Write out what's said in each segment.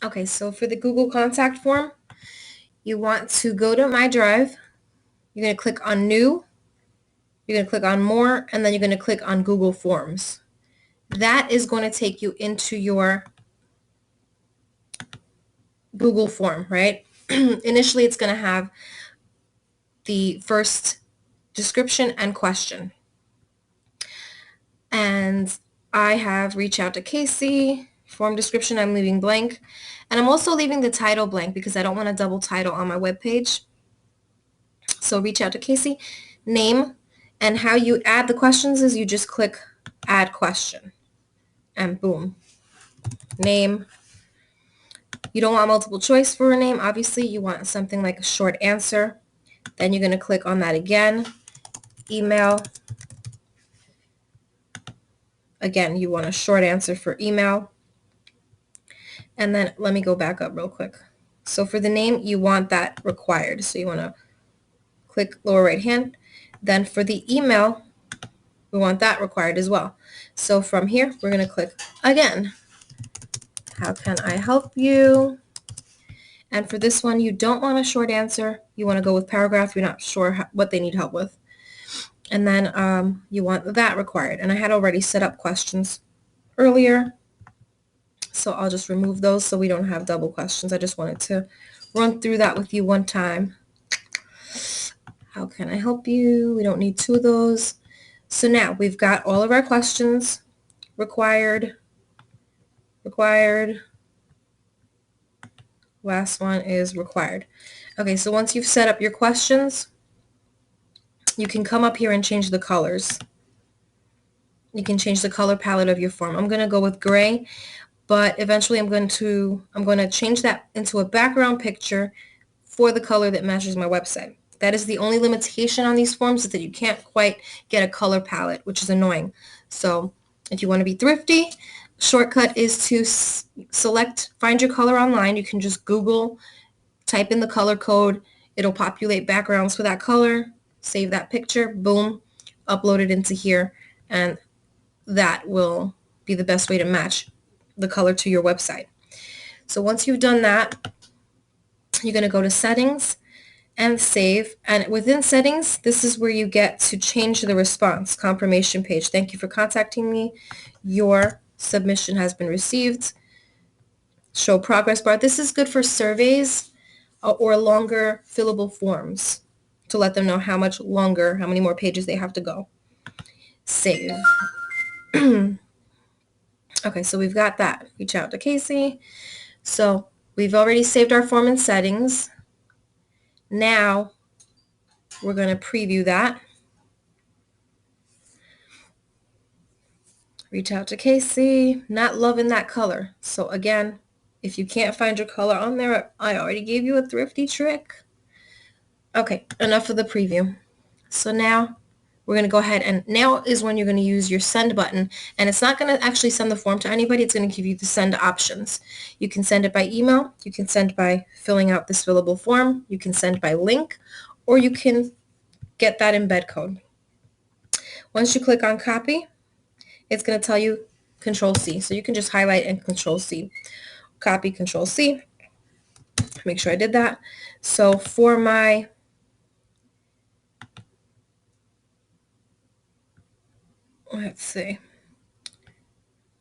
Okay, so for the Google contact form, you want to go to My Drive. You're going to click on New. You're going to click on More, and then you're going to click on Google Forms. That is going to take you into your Google form, right? Initially, it's going to have the first description and question. And I have reached out to Casey. Form description, I'm leaving blank. And I'm also leaving the title blank because I don't want a double title on my webpage. So reach out to Casey. Name, and how you add the questions is you just click add question. And boom. Name. You don't want multiple choice for a name. Obviously, you want something like a short answer. Then you're going to click on that again. Email. Again, you want a short answer for email. And then let me go back up real quick. So for the name, you want that required. So you want to click lower right hand. Then for the email, we want that required as well. So from here, we're going to click again. How can I help you? And for this one, you don't want a short answer. You want to go with paragraph. You're not sure what they need help with. And then you want that required. And I had already set up questions earlier. So I'll just remove those so we don't have double questions. I just wanted to run through that with you one time. How can I help you? We don't need two of those. So now we've got all of our questions required. Last one is required. Okay, so once you've set up your questions, you can come up here and change the colors. You can change the color palette of your form. I'm going to go with gray, but eventually I'm going to change that into a background picture for the color that matches my website. That is the only limitation on these forms, is that you can't quite get a color palette, which is annoying. So if you want to be thrifty, shortcut is to find your color online. You can just Google, type in the color code. It'll populate backgrounds for that color, save that picture, boom, upload it into here, and that will be the best way to match the color to your website. So once you've done that, you're going to go to settings and save. And within settings, this is where you get to change the response confirmation page. Thank you for contacting me. Your submission has been received. Show progress bar. This is good for surveys or longer fillable forms to let them know how much longer, how many more pages they have to go. Save. Okay, so we've got that. Reach out to Casey. So we've already saved our form in settings. Now we're going to preview that. Reach out to Casey. Not loving that color. So again, if you can't find your color on there, I already gave you a thrifty trick. Okay, enough of the preview. So now we're going to go ahead, and now is when you're going to use your send button, and it's not going to actually send the form to anybody. It's going to give you the send options. You can send it by email. You can send by filling out this fillable form. You can send by link, or you can get that embed code. Once you click on copy, it's going to tell you Control C. So you can just highlight and Control C. Copy, Control C. Make sure I did that. So for my let's see.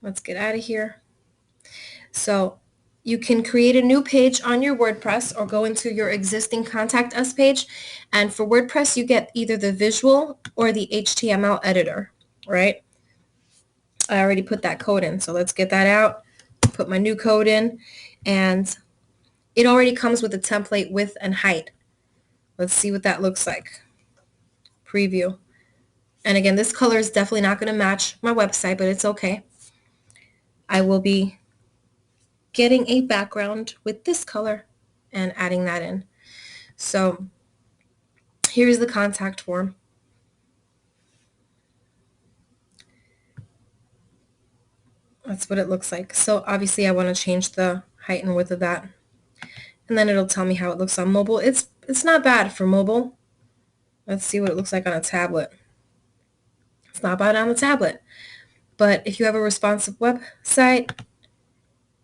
Let's get out of here. So you can create a new page on your WordPress or go into your existing Contact Us page. And for WordPress, you get either the visual or the HTML editor, right? I already put that code in, so let's get that out. Put my new code in, and it already comes with a template width and height. Let's see what that looks like. Preview. And again, this color is definitely not going to match my website, but it's okay. I will be getting a background with this color and adding that in. So here's the contact form. That's what it looks like. So obviously I want to change the height and width of that. And then it'll tell me how it looks on mobile. It's not bad for mobile. Let's see what it looks like on a tablet. It's not bad on the tablet. But if you have a responsive website,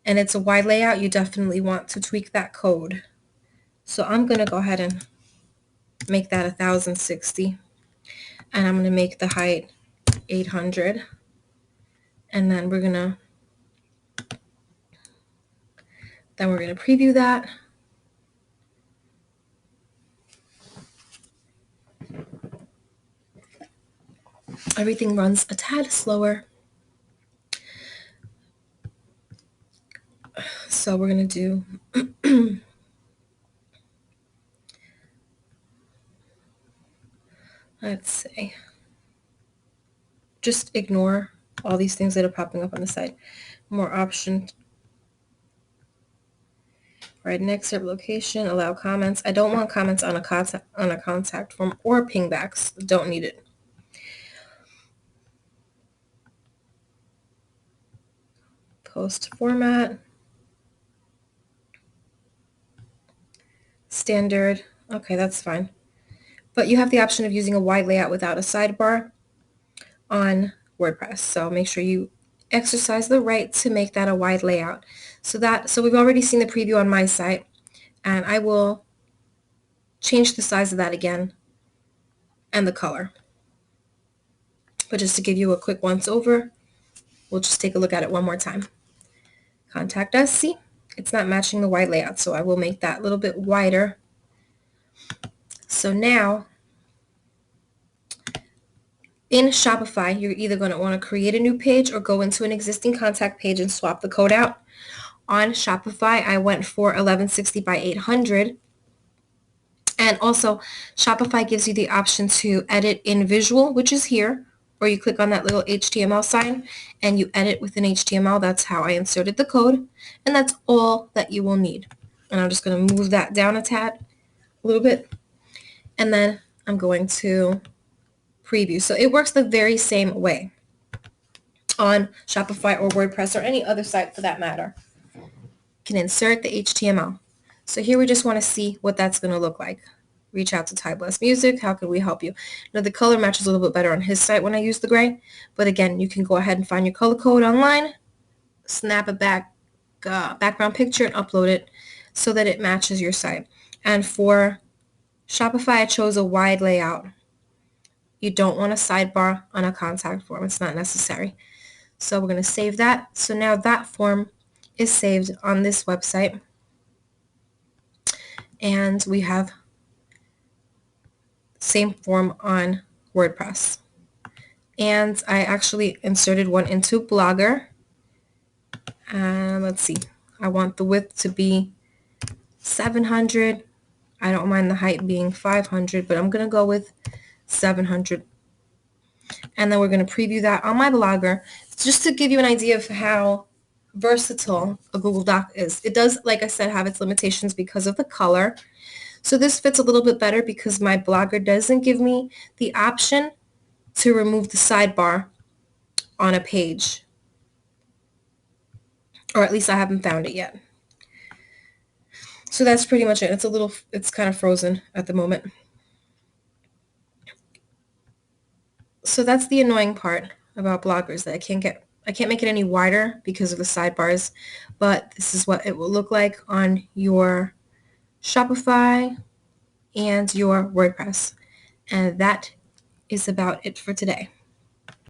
and it's a wide layout, you definitely want to tweak that code. So I'm going to go ahead and make that 1060, and I'm going to make the height 800, and then we're going to preview that. Everything runs a tad slower. So we're going to do let's say, just ignore all these things that are popping up on the side. More options. Right, next step, location, allow comments. I don't want comments on a contact form or pingbacks. Don't need it. Post format. Standard. Okay, that's fine. But you have the option of using a wide layout without a sidebar on WordPress. So make sure you exercise the right to make that a wide layout. So we've already seen the preview on my site, and I will change the size of that again and the color. But just to give you a quick once over, we'll just take a look at it one more time. Contact us. See, it's not matching the wide layout, so I will make that a little bit wider. So now in Shopify, you're either going to want to create a new page or go into an existing contact page and swap the code out. On Shopify, I went for 1160 by 800. And also, Shopify gives you the option to edit in visual, which is here, or you click on that little HTML sign and you edit within HTML. That's how I inserted the code, and that's all that you will need. And I'm just going to move that down a little bit, and then I'm going to preview. So it works the very same way on Shopify or WordPress or any other site for that matter. You can insert the HTML. So here we just want to see what that's going to look like. Reach out to Ty Bless Music. How can we help you? Now the color matches a little bit better on his site when I use the gray. But again, you can go ahead and find your color code online, snap a background picture and upload it so that it matches your site. And for Shopify, I chose a wide layout. You don't want a sidebar on a contact form. It's not necessary. So we're going to save that. So now that form is saved on this website. And we have same form on WordPress. And I actually inserted one into Blogger. Let's see. I want the width to be 700. I don't mind the height being 500, but I'm going to go with 700. And then we're going to preview that on my Blogger just to give you an idea of how versatile a Google Doc is. It does, like I said, have its limitations because of the color. So this fits a little bit better because my Blogger doesn't give me the option to remove the sidebar on a page. Or at least I haven't found it yet. So that's pretty much it. It's kind of frozen at the moment. So that's the annoying part about bloggers, that I can't make it any wider because of the sidebars, but this is what it will look like on your Shopify and your WordPress. And that is about it for today.